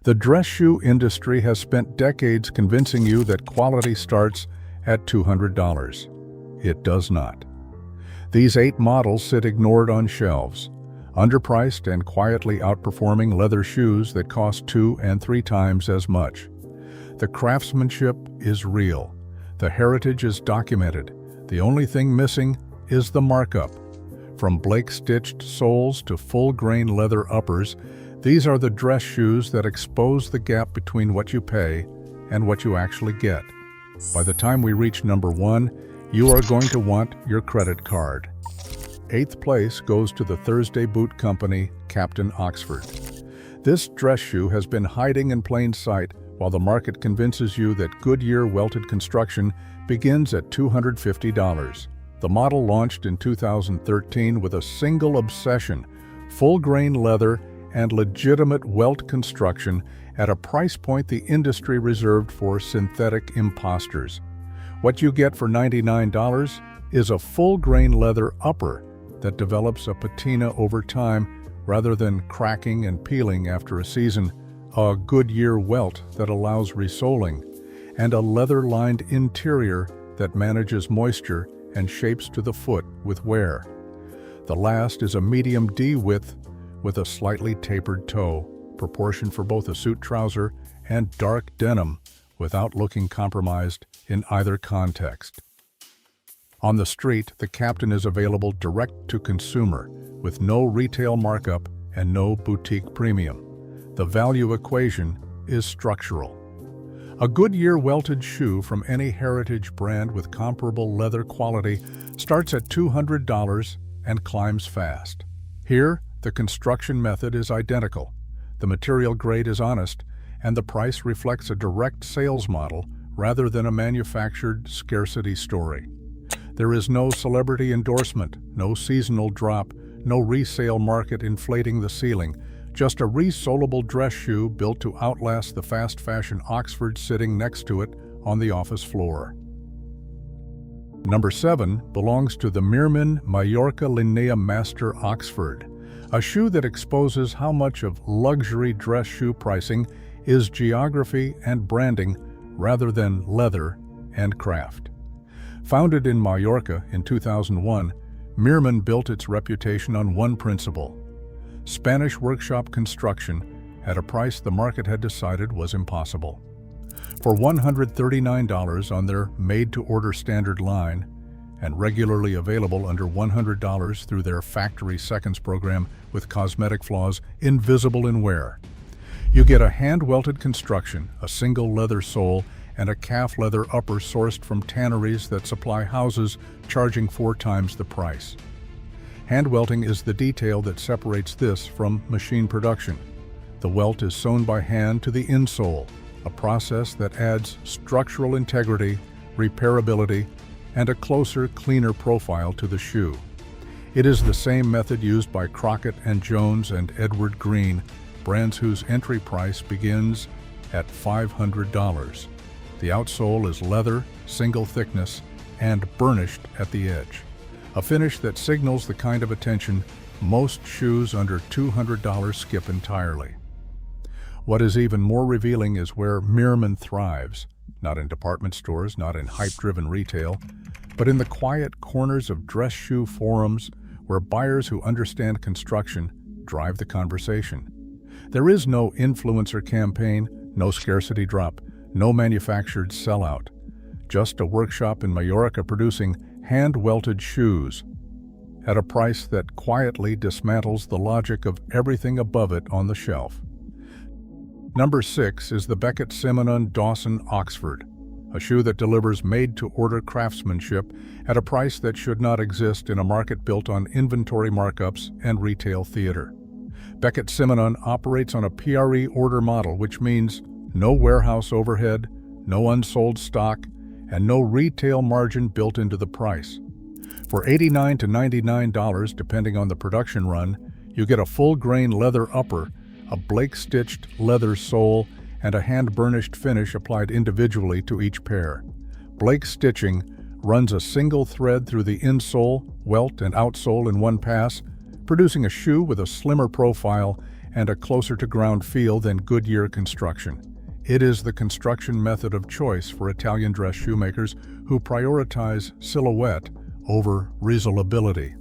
The dress shoe industry has spent decades convincing you that quality starts at $200. It does not. These 8 models sit ignored on shelves, underpriced and quietly outperforming leather shoes that cost 2 and 3 times as much. The craftsmanship is real. The heritage is documented. The only thing missing is the markup. From Blake-stitched soles to full-grain leather uppers, these are the dress shoes that expose the gap between what you pay and what you actually get. By the time we reach number 1, you are going to want your credit card. 8th place goes to the Thursday boot company, Captain Oxford. This dress shoe has been hiding in plain sight while the market convinces you that Goodyear welted construction begins at $250. The model launched in 2013 with a single obsession: full-grain leather and legitimate welt construction at a price point the industry reserved for synthetic imposters. What you get for $99 is a full-grain leather upper that develops a patina over time rather than cracking and peeling after a season, a Goodyear welt that allows resoling, and a leather-lined interior that manages moisture and shapes to the foot with wear. The last is a medium D width with a slightly tapered toe, proportioned for both a suit trouser and dark denim without looking compromised in either context. On the street, the Captain is available direct to consumer with no retail markup and no boutique premium. The value equation is structural. A Goodyear welted shoe from any heritage brand with comparable leather quality starts at $200 and climbs fast. Here, the construction method is identical, the material grade is honest, and the price reflects a direct sales model rather than a manufactured scarcity story. There is no celebrity endorsement, no seasonal drop, no resale market inflating the ceiling, just a resolable dress shoe built to outlast the fast fashion Oxford sitting next to it on the office floor. Number 7 belongs to the Meermin Mallorca Linea Master Oxford, a shoe that exposes how much of luxury dress shoe pricing is geography and branding rather than leather and craft. Founded in Mallorca in 2001, Meermin built its reputation on one principle: Spanish workshop construction at a price the market had decided was impossible. For $139 on their made-to-order standard line, and regularly available under $100 through their Factory Seconds program with cosmetic flaws invisible in wear, you get a hand-welted construction, a single leather sole, and a calf leather upper sourced from tanneries that supply houses, charging 4 times the price. Hand welting is the detail that separates this from machine production. The welt is sewn by hand to the insole, a process that adds structural integrity, repairability, and a closer, cleaner profile to the shoe. It is the same method used by Crockett and Jones and Edward Green, brands whose entry price begins at $500. The outsole is leather, single thickness, and burnished at the edge, a finish that signals the kind of attention most shoes under $200 skip entirely. What is even more revealing is where Meermin thrives, not in department stores, not in hype-driven retail, but in the quiet corners of dress shoe forums where buyers who understand construction drive the conversation. There is no influencer campaign, no scarcity drop, no manufactured sellout, just a workshop in Mallorca producing hand-welted shoes at a price that quietly dismantles the logic of everything above it on the shelf. Number 6 is the Beckett Simonon Dawson Oxford, a shoe that delivers made-to-order craftsmanship at a price that should not exist in a market built on inventory markups and retail theater. Beckett Simonon operates on a PRE order model, which means no warehouse overhead, no unsold stock, and no retail margin built into the price. For $89 to $99, depending on the production run, you get a full-grain leather upper, a Blake-stitched leather sole, and a hand-burnished finish applied individually to each pair. Blake stitching runs a single thread through the insole, welt, and outsole in one pass, producing a shoe with a slimmer profile and a closer-to-ground feel than Goodyear construction. It is the construction method of choice for Italian dress shoemakers who prioritize silhouette over resolability.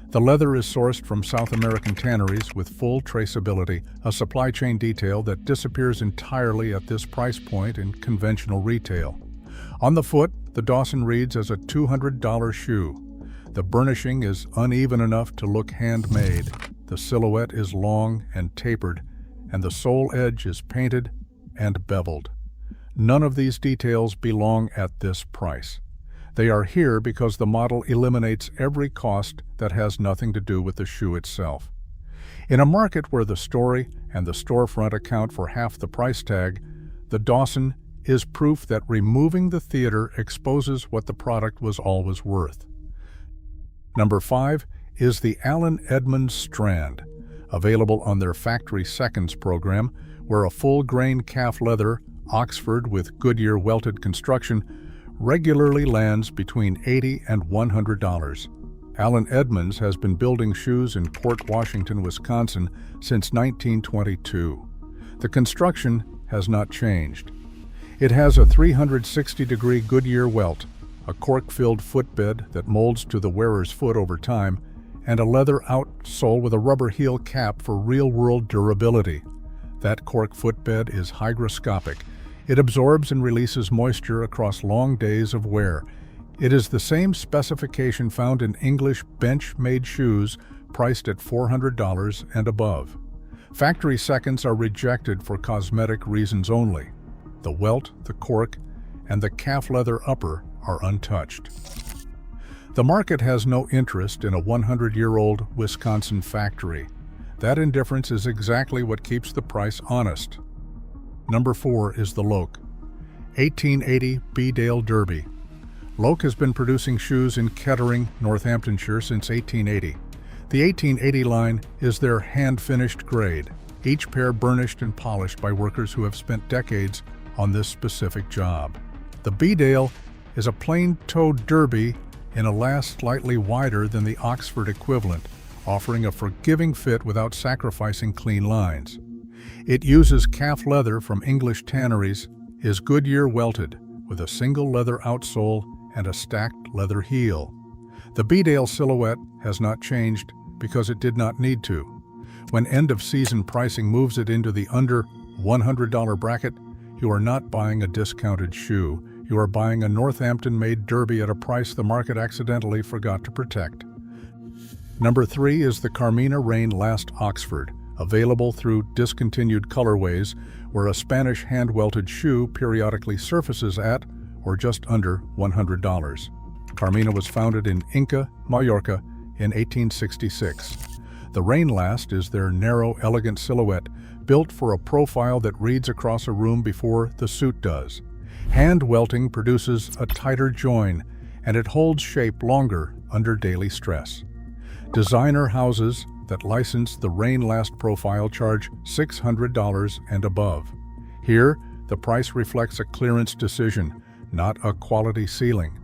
The leather is sourced from South American tanneries with full traceability, a supply chain detail that disappears entirely at this price point in conventional retail. On the foot, the Dawson reads as a $200 shoe. The burnishing is uneven enough to look handmade. The silhouette is long and tapered, and the sole edge is painted and beveled. None of these details belong at this price. They are here because the model eliminates every cost that has nothing to do with the shoe itself. In a market where the story and the storefront account for half the price tag, the Dawson is proof that removing the theater exposes what the product was always worth. Number 5 is the Edmonds Strand, available on their Factory Seconds program, where a full-grain calf leather, Oxford with Goodyear welted construction, regularly lands between $80 and $100. Edmonds has been building shoes in Port Washington, Wisconsin since 1922. The construction has not changed. It has a 360-degree Goodyear welt, a cork-filled footbed that molds to the wearer's foot over time, and a leather outsole with a rubber heel cap for real-world durability. That cork footbed is hygroscopic. It absorbs and releases moisture across long days of wear. It is the same specification found in English Benchmade shoes priced at $400 and above. Factory Seconds are rejected for cosmetic reasons only. The welt, the cork, and the calf leather upper are untouched. The market has no interest in a 100-year-old Wisconsin factory. That indifference is exactly what keeps the price honest. Number 4 is the Loake, 1880 Bedale Derby. Loake has been producing shoes in Kettering, Northamptonshire since 1880. The 1880 line is their hand-finished grade, each pair burnished and polished by workers who have spent decades on this specific job. The Bedale is a plain-toed derby in a last slightly wider than the Oxford equivalent, offering a forgiving fit without sacrificing clean lines. It uses calf leather from English tanneries, is Goodyear welted, with a single leather outsole and a stacked leather heel. The Bedale silhouette has not changed because it did not need to. When end-of-season pricing moves it into the under $100 bracket, you are not buying a discounted shoe. You are buying a Northampton-made derby at a price the market accidentally forgot to protect. Number 3 is the Carmina Rain Last Oxford, available through discontinued colorways, where a Spanish hand-welted shoe periodically surfaces at or just under $100. Carmina was founded in Inca, Mallorca, in 1866. The Rain Last is their narrow, elegant silhouette, built for a profile that reads across a room before the suit does. Hand welting produces a tighter join, and it holds shape longer under daily stress. Designer houses that license the Rain Last profile charge $600 and above. Here, the price reflects a clearance decision, not a quality ceiling.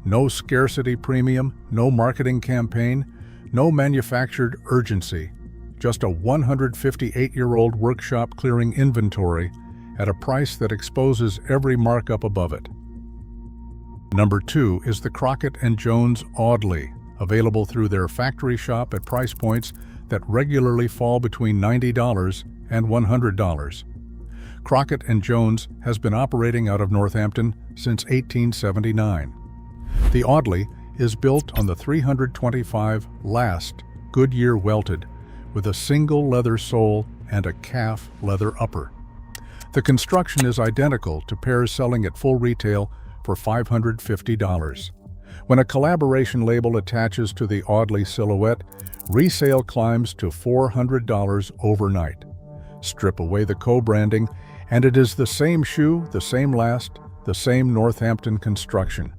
No scarcity premium, no marketing campaign, no manufactured urgency. Just a 158-year-old workshop clearing inventory at a price that exposes every markup above it. Number 2 is the Crockett & Jones Oddley, available through their factory shop at price points that regularly fall between $90 and $100. Crockett & Jones has been operating out of Northampton since 1879. The Oddley is built on the 325 Last Goodyear welted, with a single leather sole and a calf leather upper. The construction is identical to pairs selling at full retail for $550. When a collaboration label attaches to the Oddley silhouette, resale climbs to $400 overnight. Strip away the co-branding, and it is the same shoe, the same last, the same Northampton construction.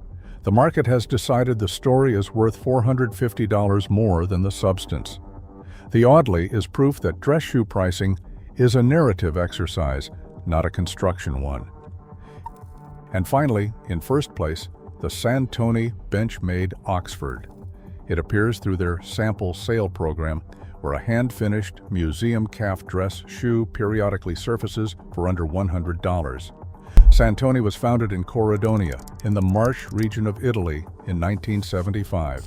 The market has decided the story is worth $450 more than the substance. The Oddley is proof that dress shoe pricing is a narrative exercise, not a construction one. And finally, in first place, the Santoni Benchmade Oxford. It appears through their sample sale program, where a hand-finished museum calf dress shoe periodically surfaces for under $100. Santoni was founded in Corridonia, in the Marche region of Italy, in 1975.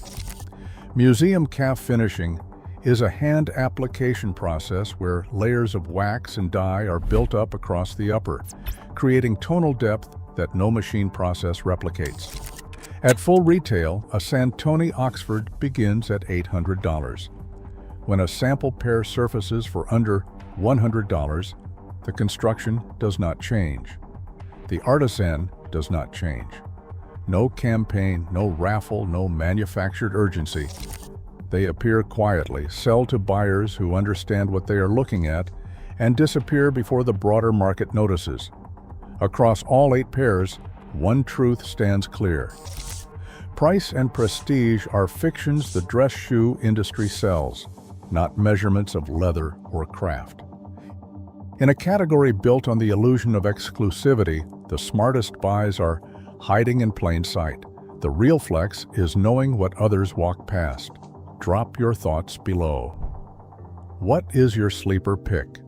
Museum calf finishing is a hand application process where layers of wax and dye are built up across the upper, creating tonal depth that no machine process replicates. At full retail, a Santoni Oxford begins at $800. When a sample pair surfaces for under $100, the construction does not change. The artisan does not change. No campaign, no raffle, no manufactured urgency. They appear quietly, sell to buyers who understand what they are looking at, and disappear before the broader market notices. Across all 8 pairs, one truth stands clear. Price and prestige are fictions the dress shoe industry sells, not measurements of leather or craft. In a category built on the illusion of exclusivity, the smartest buys are hiding in plain sight. The real flex is knowing what others walk past. Drop your thoughts below. What is your sleeper pick?